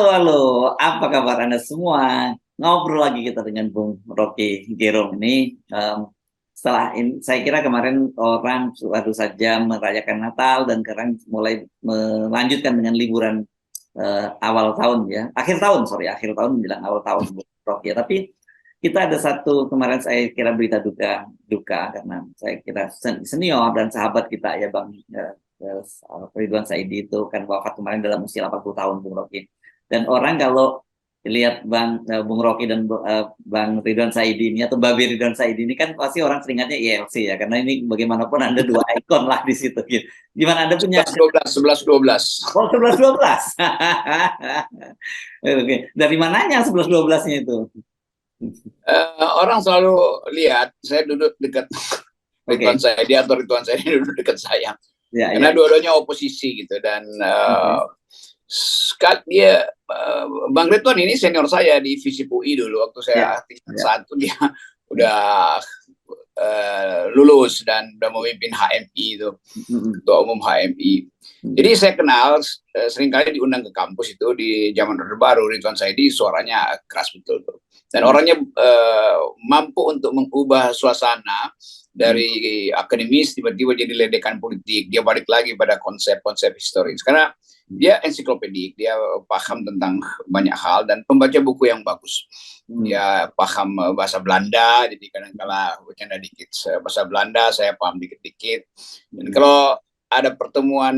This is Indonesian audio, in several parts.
halo, apa kabar Anda semua? Ngobrol lagi kita dengan Bung Rocky Gerung ini. Setelah ini, saya kira kemarin orang baru saja merayakan Natal dan sekarang mulai melanjutkan dengan liburan awal tahun ya, akhir tahun menjelang awal tahun Bung Rocky ya. Tapi kita ada satu kemarin saya kira berita duka karena saya kira senior dan sahabat kita ya Bang Ridwan Saidi itu kan wafat kemarin dalam usia 80 tahun Bung Rocky. Dan orang kalau lihat Bung Rocky dan Bang Ridwan Saidi ini atau Babe Ridwan Saidi ini kan pasti orang teringatnya ILC ya, karena ini bagaimanapun Anda dua ikon lah di situ gitu. Gimana Anda punya 11-12 Oh, 11-12. Oke. Dari mananya 11-12-nya itu? orang selalu lihat saya duduk dekat Ridwan Saidi atau Ridwan Saidi duduk dekat saya karena dua-duanya oposisi gitu dan dia Bang Ridwan ini senior saya di FISIP UI dulu waktu saya tingkat 1 dia udah lulus dan udah memimpin HMI itu, Ketua Umum HMI. Jadi saya kenal seringkali diundang ke kampus itu di zaman Orde Baru. Ridwan Saidi suaranya keras betul tuh. Dan orangnya mampu untuk mengubah suasana dari akademis tiba-tiba jadi ledekan politik. Dia balik lagi pada konsep-konsep historis. Karena dia ensiklopedik, dia paham tentang banyak hal dan pembaca buku yang bagus. Dia paham bahasa Belanda, jadi kadang-kala bercanda dikit bahasa Belanda, saya paham dikit-dikit. Dan kalau ada pertemuan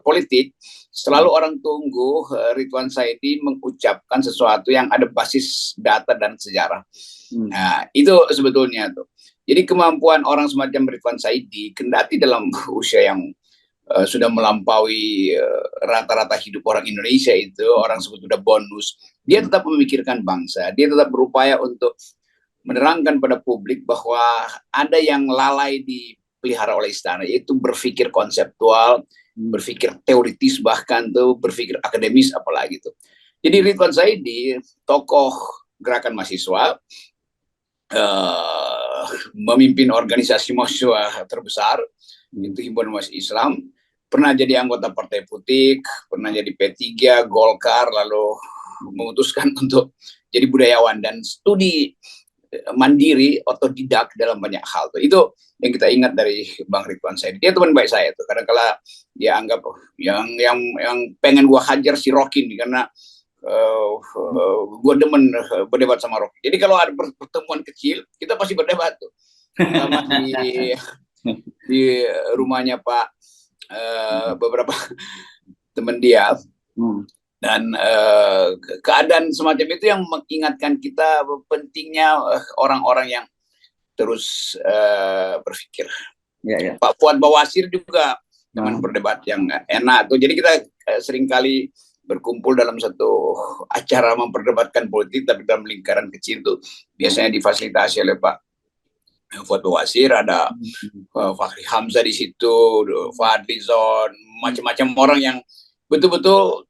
politik, selalu orang tunggu Ridwan Saidi mengucapkan sesuatu yang ada basis data dan sejarah. Nah, itu sebetulnya tuh. Jadi kemampuan orang semacam Ridwan Saidi, kendati dalam usia yang sudah melampaui rata-rata hidup orang Indonesia itu, orang sebut sudah bonus, dia tetap memikirkan bangsa, dia tetap berupaya untuk menerangkan pada publik bahwa ada yang lalai dipelihara oleh istana, yaitu berpikir konseptual, berpikir teoritis, bahkan tuh berpikir akademis apalagi tuh. Jadi Ridwan Saidi, tokoh gerakan mahasiswa, memimpin organisasi mahasiswa terbesar, itu Himpunan Mahasiswa Islam, pernah jadi anggota partai politik, pernah jadi P3, Golkar, lalu memutuskan untuk jadi budayawan dan studi mandiri, otodidak dalam banyak hal. Itu yang kita ingat dari Bang Ridwan Saidi. Dia teman baik saya tuh. Kadang-kala dia anggap yang pengen gua hajar si Rocky nih, karena gue demen berdebat sama Rocky. Jadi kalau ada pertemuan kecil, kita pasti berdebat tuh. Sama di rumahnya Pak beberapa teman dia. Dan keadaan semacam itu yang mengingatkan kita pentingnya orang-orang yang terus berpikir. Pak Fuad Bawasir juga teman berdebat yang enak tuh. Jadi kita seringkali berkumpul dalam satu acara memperdebatkan politik, tapi dalam lingkaran kecil tuh biasanya difasilitasi oleh Pak Fuad Bawasir, ada Fahri Hamzah di situ, Fadli Zon, macam-macam orang yang betul-betul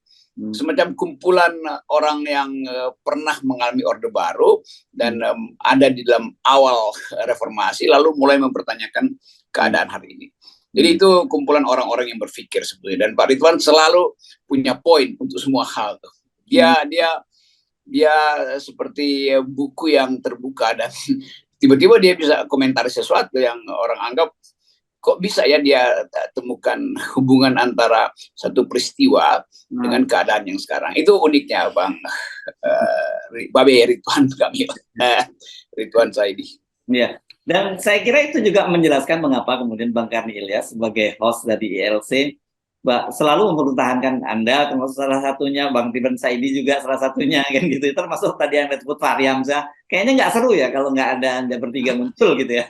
semacam kumpulan orang yang pernah mengalami Orde Baru dan ada di dalam awal reformasi lalu mulai mempertanyakan keadaan hari ini. Jadi itu kumpulan orang-orang yang berpikir sebetulnya, dan Pak Ridwan selalu punya poin untuk semua hal. Dia seperti buku yang terbuka dan tiba-tiba dia bisa komentari sesuatu yang orang anggap kok bisa ya dia temukan hubungan antara satu peristiwa dengan keadaan yang sekarang. Itu uniknya Bang Babe Ridwan kami, Ridwan Saidi. Iya. Dan saya kira itu juga menjelaskan mengapa kemudian Bang Karni Ilyas sebagai host dari ILC selalu mempertahankan Anda, termasuk salah satunya Bang Ridwan Saidi juga salah satunya kan gitu. Termasuk tadi yang disebut Fahri Hamzah. Kayaknya nggak seru ya kalau nggak ada Anda bertiga muncul gitu ya.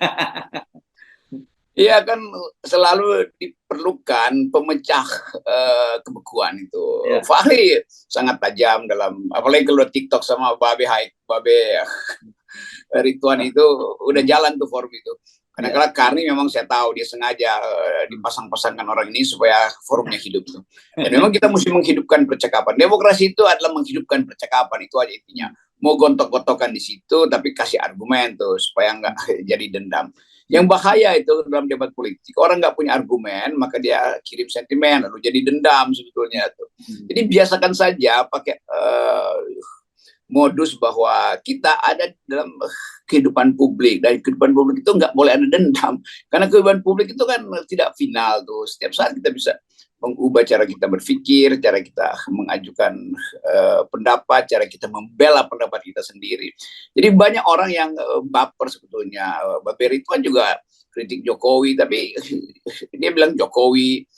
Iya kan selalu diperlukan pemecah kebekuan itu. Fahri sangat tajam dalam, apalagi kalau TikTok sama Babe Ridwan itu udah jalan tuh forum itu. Kadang-kadang Karni memang saya tahu dia sengaja dipasang-pasangkan orang ini supaya forumnya hidup tuh. Dan memang kita mesti menghidupkan percakapan. Demokrasi itu adalah menghidupkan percakapan, itu aja intinya. Mau gontok-gontokan di situ tapi kasih argumen tuh supaya nggak jadi dendam. Yang bahaya itu dalam debat politik, orang nggak punya argumen, maka dia kirim sentimen, lalu jadi dendam sebetulnya tuh. Jadi biasakan saja pakai modus bahwa kita ada dalam kehidupan publik, dan kehidupan publik itu nggak boleh ada dendam, karena kehidupan publik itu kan tidak final tuh. Setiap saat kita bisa mengubah cara kita berpikir, cara kita mengajukan pendapat, cara kita membela pendapat kita sendiri. Jadi banyak orang yang baper sebetulnya. Baper itu kan juga kritik Jokowi, tapi dia bilang Jokowi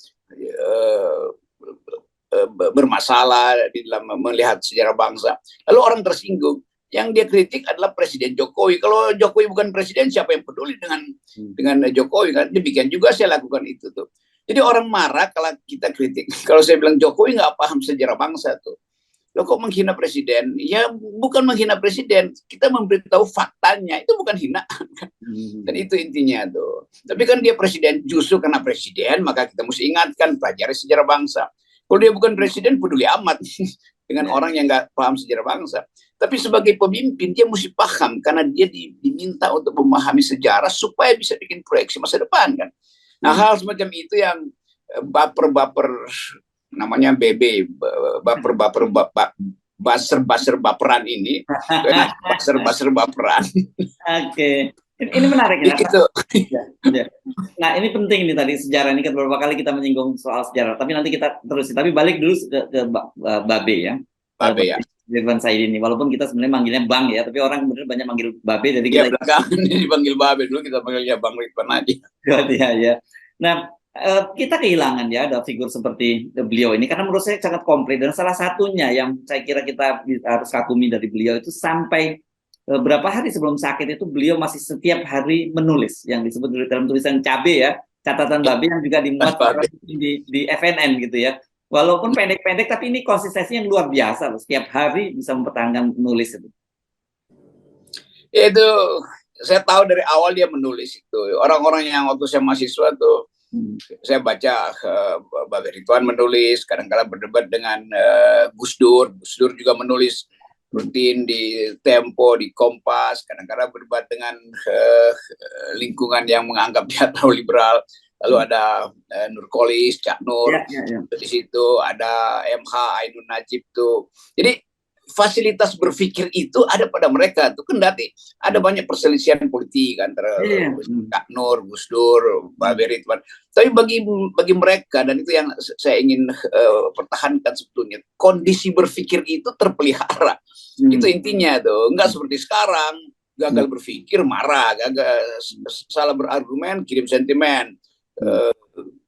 bermasalah di dalam melihat sejarah bangsa. Lalu orang tersinggung. Yang dia kritik adalah Presiden Jokowi. Kalau Jokowi bukan presiden, siapa yang peduli dengan Jokowi kan? Demikian juga saya lakukan itu tuh. Jadi orang marah kalau kita kritik. Kalau saya bilang Jokowi nggak paham sejarah bangsa tuh. Lo kok menghina presiden? Ya bukan menghina presiden. Kita memberitahu faktanya. Itu bukan hinaan kan? Dan itu intinya tuh. Tapi kan dia presiden, justru karena presiden maka kita mesti ingatkan, pelajari sejarah bangsa. Kalau dia bukan presiden, peduli amat dengan orang yang nggak paham sejarah bangsa. Tapi sebagai pemimpin, dia mesti paham karena dia diminta untuk memahami sejarah supaya bisa bikin proyeksi masa depan kan. Nah, hal semacam itu yang baper-baper, namanya BB, baper-baper, baser-baser baperan ini, baser-baser baperan. Oke. Ini menarik ya. Itu. Ya. Nah, ini penting nih tadi sejarah ini kan beberapa kali kita menyinggung soal sejarah. Tapi nanti kita terusin. Tapi balik dulu ke Babe ya. Babe ya. Ridwan Said ini. Walaupun kita sebenarnya manggilnya Bang ya, tapi orang kemudian banyak manggil Babe. Jadi ya, kita belakangan dipanggil Babe, dulu kita panggilnya Bang Ridwan aja. Ya. Nah, kita kehilangan ya ada figur seperti beliau ini karena menurut saya sangat komplit, dan salah satunya yang saya kira kita harus kagumi dari beliau itu sampai berapa hari sebelum sakit itu beliau masih setiap hari menulis yang disebut dalam tulisan cabe ya, catatan Babe, yang juga dimuat di FNN gitu ya. Walaupun pendek-pendek tapi ini konsistensi yang luar biasa loh. Setiap hari bisa mempertahankan menulis itu. Itu saya tahu dari awal dia menulis itu. Orang-orang yang waktu saya mahasiswa tuh saya baca Babe Ridwan menulis, kadang-kadang berdebat dengan Gus Dur. Gus Dur juga menulis rutin di Tempo, di Kompas, kadang-kadang berdebat dengan lingkungan yang menganggap dia terlalu liberal. Lalu ada Nurkolis, Cak Nur, di situ ada MH Ainun Najib tuh. Jadi fasilitas berpikir itu ada pada mereka tuh, kendati ada banyak perselisihan politik antara Cak Nur, Gus Dur, Babe Ridwan. Tapi bagi mereka, dan itu yang saya ingin pertahankan sebetulnya, kondisi berpikir itu terpelihara. Itu intinya tuh, enggak seperti sekarang gagal berpikir marah, gagal salah berargumen kirim sentimen,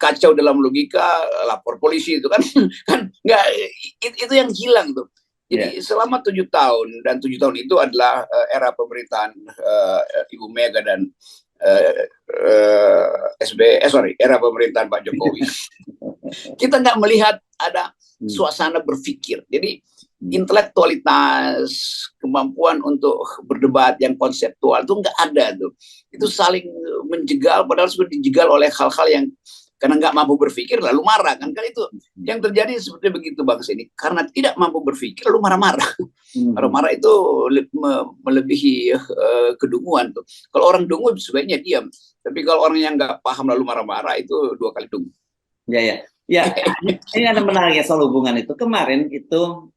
kacau dalam logika lapor polisi itu kan nggak, itu yang hilang tuh. Jadi selama 7 tahun, dan 7 tahun itu adalah era pemerintahan Ibu Mega dan era pemerintahan Pak Jokowi. Kita nggak melihat ada suasana berpikir. Jadi intelektualitas, kemampuan untuk berdebat yang konseptual itu nggak ada tuh. Itu saling menjegal, padahal sudah dijegal oleh hal-hal yang karena nggak mampu berpikir lalu marah kan itu yang terjadi seperti begitu bangsa ini, karena tidak mampu berpikir lalu marah-marah. Marah-marah itu melebihi kedunguan tuh. Kalau orang dungu sebaiknya diam, tapi kalau orang yang nggak paham lalu marah-marah itu 2 kali dungu. Ya, ini ada menarik ya soal hubungan itu. Kemarin itu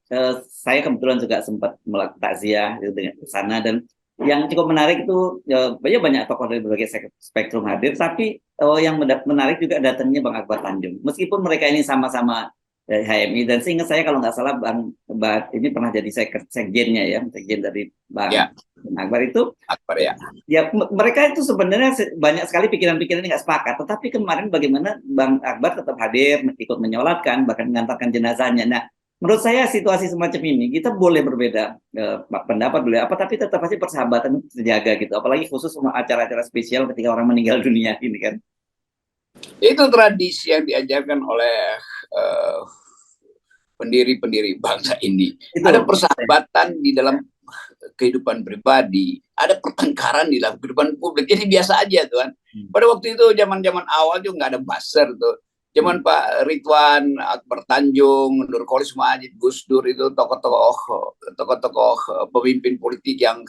saya kebetulan juga sempat melakukan takziah gitu ke sana, dan yang cukup menarik itu banyak tokoh dari berbagai spektrum hadir, tapi yang menarik juga datangnya Bang Akbar Tanjung. Meskipun mereka ini sama-sama dari HMI, dan seingat saya kalau nggak salah Bang ini pernah jadi sekjennya ya, sekjen dari Bang Akbar itu. Akbar ya. Ya mereka itu sebenarnya banyak sekali pikiran-pikiran yang nggak sepakat, tetapi kemarin bagaimana Bang Akbar tetap hadir, ikut menyolatkan, bahkan mengantarkan jenazahnya. Nah, menurut saya situasi semacam ini kita boleh berbeda pendapat boleh apa, tapi tetap pasti persahabatan terjaga gitu, apalagi khusus acara-acara spesial ketika orang meninggal dunia ini kan. Itu tradisi yang diajarkan oleh pendiri-pendiri bangsa ini. Ada persahabatan di dalam kehidupan pribadi, ada pertengkaran di dalam kehidupan publik. Jadi biasa aja tuh kan. Pada waktu itu zaman-zaman awal juga nggak ada buzzer tuh. Zaman Pak Ridwan, Akbar Tanjung, Nurkolis Majid, Gus Dur itu tokoh-tokoh pemimpin politik yang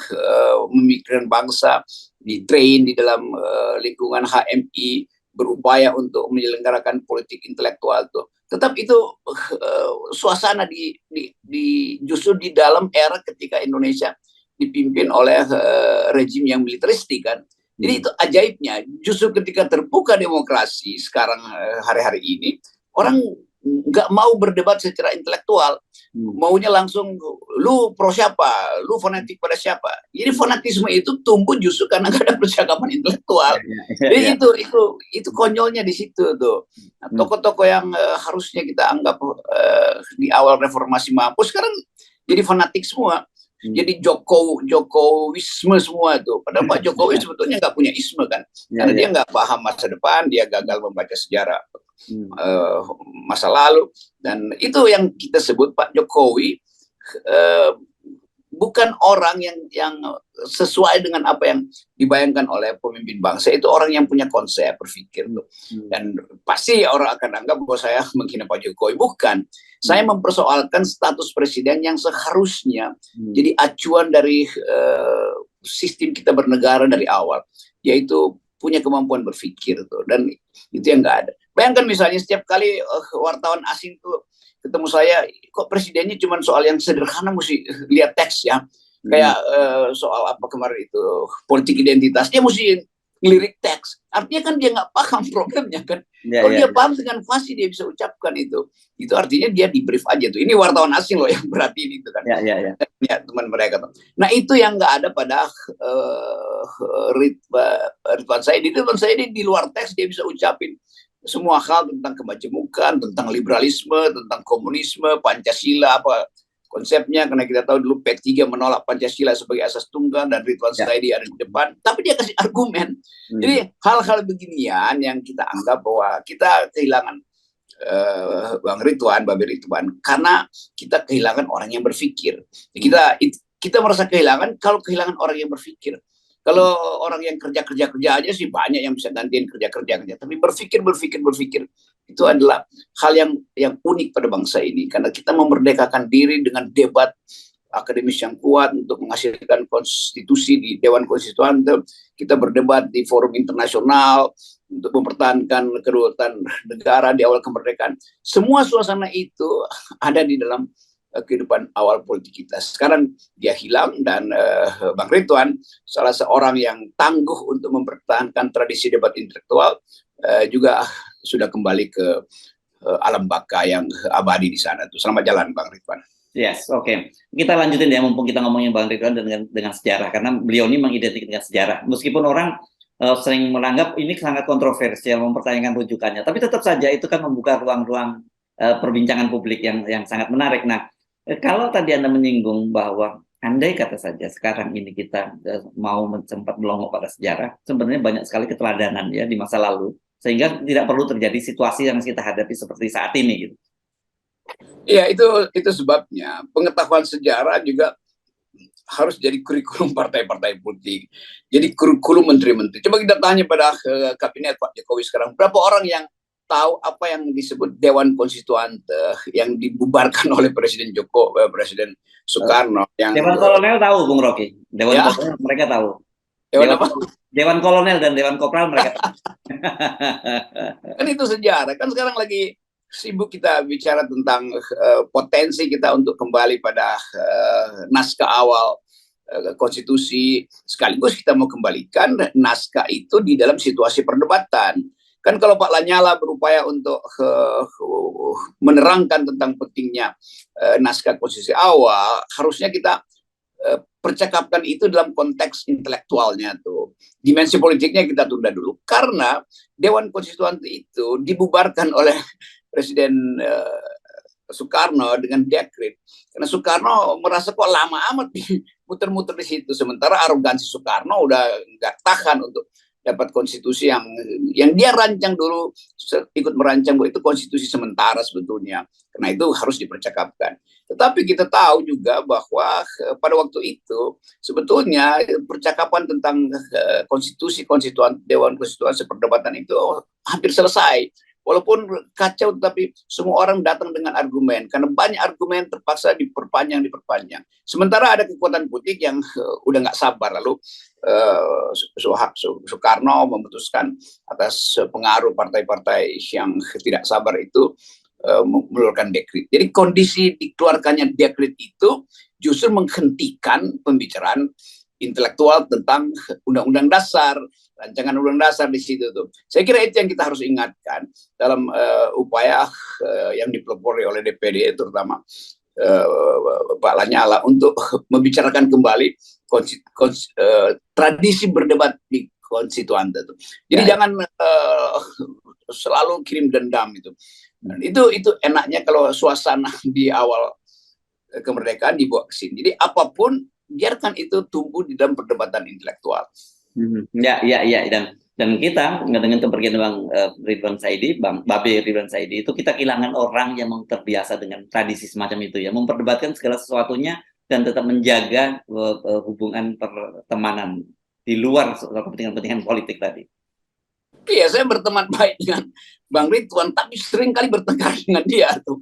memikirkan bangsa, di-train di dalam lingkungan HMI, berupaya untuk menyelenggarakan politik intelektual tuh. Tetap itu suasana justru di dalam era ketika Indonesia dipimpin oleh rejim yang militeristik kan. Jadi itu ajaibnya, justru ketika terbuka demokrasi sekarang hari-hari ini, orang nggak mau berdebat secara intelektual, maunya langsung lu pro siapa, lu fanatik pada siapa. Jadi fanatisme itu tumbuh justru karena nggak ada percakapan intelektual. Jadi itu konyolnya di situ tuh. Nah, tokoh-tokoh yang harusnya kita anggap di awal reformasi mampu sekarang jadi fanatik semua. Jadi Jokowisme semua itu. Padahal Pak Jokowi sebetulnya nggak punya isme kan, karena dia nggak paham masa depan, dia gagal membaca sejarah masa lalu, dan itu yang kita sebut Pak Jokowi bukan orang yang sesuai dengan apa yang dibayangkan oleh pemimpin bangsa. Itu orang yang punya konsep berpikir tuh. Dan pasti orang akan anggap bahwa saya menghina Pak Jokowi. Bukan. Saya mempersoalkan status presiden yang seharusnya jadi acuan dari sistem kita bernegara dari awal, yaitu punya kemampuan berpikir tuh. Dan itu yang nggak ada. Bayangkan misalnya setiap kali wartawan asing tuh ketemu saya, kok presidennya cuma soal yang sederhana mesti lihat teks ya, kayak soal apa kemarin itu politik identitas, dia mesti ngelirik teks. Artinya kan dia nggak paham problemnya kan. Kalau dia paham dengan fasih dia bisa ucapkan itu artinya dia di brief aja tuh. Ini wartawan asing loh yang berarti itu kan. Ya, teman mereka tuh. Nah itu yang nggak ada pada Ridwan Saidi. Ridwan Saidi di luar teks dia bisa ucapin semua hal tentang kemajemukan, tentang liberalisme, tentang komunisme, Pancasila, apa konsepnya, karena kita tahu dulu P3 menolak Pancasila sebagai asas tunggal dan Ridwan Saidi ada di depan, tapi dia kasih argumen. Jadi hal-hal beginian yang kita anggap bahwa kita kehilangan Bang Ridwan, Babe Ridwan, karena kita kehilangan orang yang berpikir. Kita merasa kehilangan kalau kehilangan orang yang berpikir. Kalau orang yang kerja aja sih banyak yang bisa gantiin kerja. Tapi berpikir itu adalah hal yang unik pada bangsa ini. Karena kita memerdekakan diri dengan debat akademis yang kuat untuk menghasilkan konstitusi di Dewan Konstituan. Kita berdebat di forum internasional untuk mempertahankan kedaulatan negara di awal kemerdekaan. Semua suasana itu ada di dalam kehidupan awal politik kita. Sekarang dia hilang dan Bang Ridwan, salah seorang yang tangguh untuk mempertahankan tradisi debat intelektual, juga sudah kembali ke alam baka yang abadi di sana. Selamat jalan Bang Ridwan. Yes, oke. Kita lanjutin ya, mumpung kita ngomongin Bang Ridwan dengan sejarah, karena beliau ini mengidentikan dengan sejarah. Meskipun orang sering menganggap ini sangat kontroversial, mempertanyakan rujukannya, tapi tetap saja itu kan membuka ruang-ruang perbincangan publik yang sangat menarik. Nah, kalau tadi Anda menyinggung bahwa andai kata saja sekarang ini kita mau sempat melongok pada sejarah, sebenarnya banyak sekali keteladanan ya di masa lalu, sehingga tidak perlu terjadi situasi yang kita hadapi seperti saat ini gitu. Iya, itu sebabnya pengetahuan sejarah juga harus jadi kurikulum partai-partai politik, jadi kurikulum menteri-menteri. Coba kita tanya pada kabinet Pak Jokowi sekarang, berapa orang yang tahu apa yang disebut Dewan Konstituante yang dibubarkan oleh Presiden Soekarno? Dewan Kolonel tahu, Bung Rocky. Dewan Kolonel mereka tahu. Dewan Kolonel dan Dewan Kopral mereka tahu. Kan itu sejarah. Kan sekarang lagi sibuk kita bicara tentang potensi kita untuk kembali pada naskah awal konstitusi, sekaligus kita mau kembalikan naskah itu di dalam situasi perdebatan. Kan kalau Pak Lanyala berupaya untuk menerangkan tentang pentingnya naskah konstitusi awal, harusnya kita percakapkan itu dalam konteks intelektualnya tuh. Dimensi politiknya kita tunda dulu, karena Dewan Konstituante itu dibubarkan oleh Presiden Soekarno dengan dekret. Karena Soekarno merasa kok lama amat muter-muter di situ, sementara arogansi Soekarno udah nggak tahan untuk dapat konstitusi yang dia rancang dulu, ikut merancang bahwa itu konstitusi sementara sebetulnya. Karena itu harus dipercakapkan. Tetapi kita tahu juga bahwa pada waktu itu sebetulnya percakapan tentang konstitusi, Dewan Konstitusi perdebatan itu hampir selesai. walaupun kacau, tapi semua orang datang dengan argumen, karena banyak argumen terpaksa diperpanjang. Sementara ada kekuatan politik yang udah nggak sabar, lalu Soekarno memutuskan atas pengaruh partai-partai yang tidak sabar itu mengeluarkan dekret. Jadi kondisi dikeluarkannya dekret itu justru menghentikan pembicaraan intelektual tentang undang-undang dasar, rancangan undang dasar di situ tuh. Saya kira itu yang kita harus ingatkan dalam upaya yang dipelopori oleh DPD, terutama Pak Lanyala, untuk membicarakan kembali tradisi berdebat di konstituante itu. Jadi jangan selalu kirim dendam itu. Dan itu enaknya kalau suasana di awal kemerdekaan dibawa ke sini. Jadi apapun biarkan itu tumbuh di dalam perdebatan intelektual. Ya, dan kita dengan kepergian Bang Ridwan Saidi, Bang Babe Ridwan Saidi, itu kita kehilangan orang yang terbiasa dengan tradisi semacam itu ya, memperdebatkan segala sesuatunya dan tetap menjaga hubungan pertemanan di luar kepentingan-kepentingan politik tadi. Iya, saya berteman baik dengan Bang Ridwan, tapi sering kali bertengkar dengan dia tuh.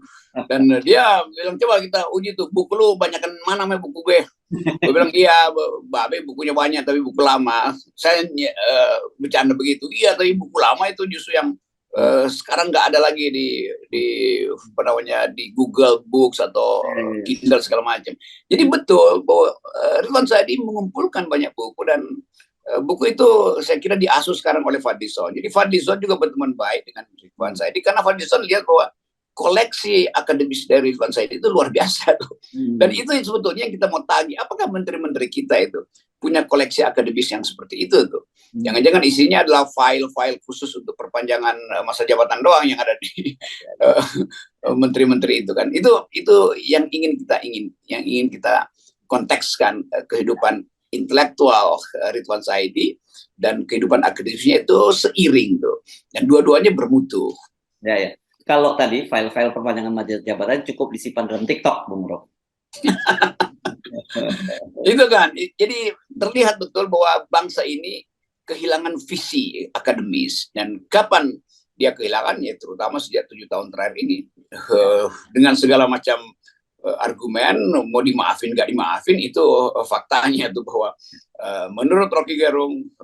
Dan dia bilang, coba kita uji tuh, buku lu banyakan mana namanya buku gue. Gue bilang, iya, Babe bukunya banyak, tapi buku lama. Saya bercanda begitu, iya, tapi buku lama itu justru yang sekarang nggak ada lagi apa namanya, di Google Books atau Kindle segala macam. Jadi betul bahwa Ridwan Saidi mengumpulkan banyak buku, dan buku itu saya kira diasuh sekarang oleh Fadlizon. Jadi Fadlizon juga berteman baik dengan Ridwan Saidi, karena Fadlizon lihat bahwa koleksi akademis dari Ridwan Saidi itu luar biasa tuh. Dan itu sebetulnya yang kita mau tagih, apakah menteri-menteri kita itu punya koleksi akademis yang seperti itu tuh. Jangan-jangan isinya adalah file-file khusus untuk perpanjangan masa jabatan doang yang ada di menteri-menteri itu kan. Itu yang ingin kita kontekskan kehidupan intelektual Ridwan Saidi dan kehidupan akademisnya itu seiring tuh, dan dua-duanya bermutu. Ya. Kalau tadi file-file perpanjangan masa jabatan cukup disimpan dalam TikTok, Bung Rob. Itu kan, jadi terlihat betul bahwa bangsa ini kehilangan visi akademis, dan kapan dia kehilangan, ya terutama sejak 7 tahun terakhir ini, dengan segala macam argumen, mau dimaafin nggak dimaafin, itu faktanya tuh bahwa menurut Rocky Gerung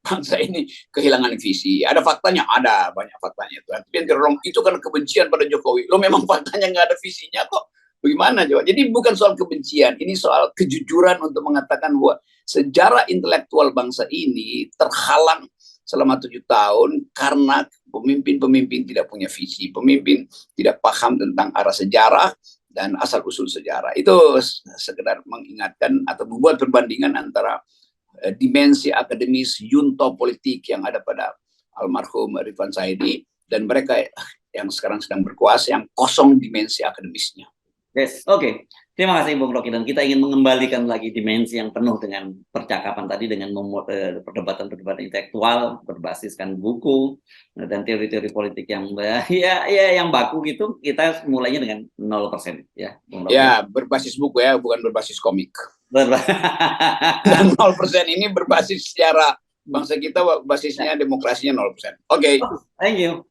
bangsa ini kehilangan visi. Ada faktanya, ada banyak faktanya tuh. Tapi yang itu kan kebencian pada Jokowi. Lo memang faktanya nggak ada visinya kok. Bagaimana coba? Jadi bukan soal kebencian, ini soal kejujuran untuk mengatakan bahwa sejarah intelektual bangsa ini terhalang selama 7 tahun karena pemimpin-pemimpin tidak punya visi, pemimpin tidak paham tentang arah sejarah dan asal-usul sejarah. Itu sekedar mengingatkan atau membuat perbandingan antara dimensi akademis yunto politik yang ada pada almarhum Ridwan Saidi dan mereka yang sekarang sedang berkuasa yang kosong dimensi akademisnya. Yes, oke. Terima kasih Bung Rocky, dan kita ingin mengembalikan lagi dimensi yang penuh dengan percakapan tadi, dengan perdebatan-perdebatan intelektual berbasiskan buku dan teori-teori politik yang yang baku gitu. Kita mulainya dengan 0% ya, Bung Rocky. Ya, berbasis buku ya, bukan berbasis komik. Dan 0% ini berbasis secara bangsa kita, basisnya demokrasinya 0%. Oke. Thank you.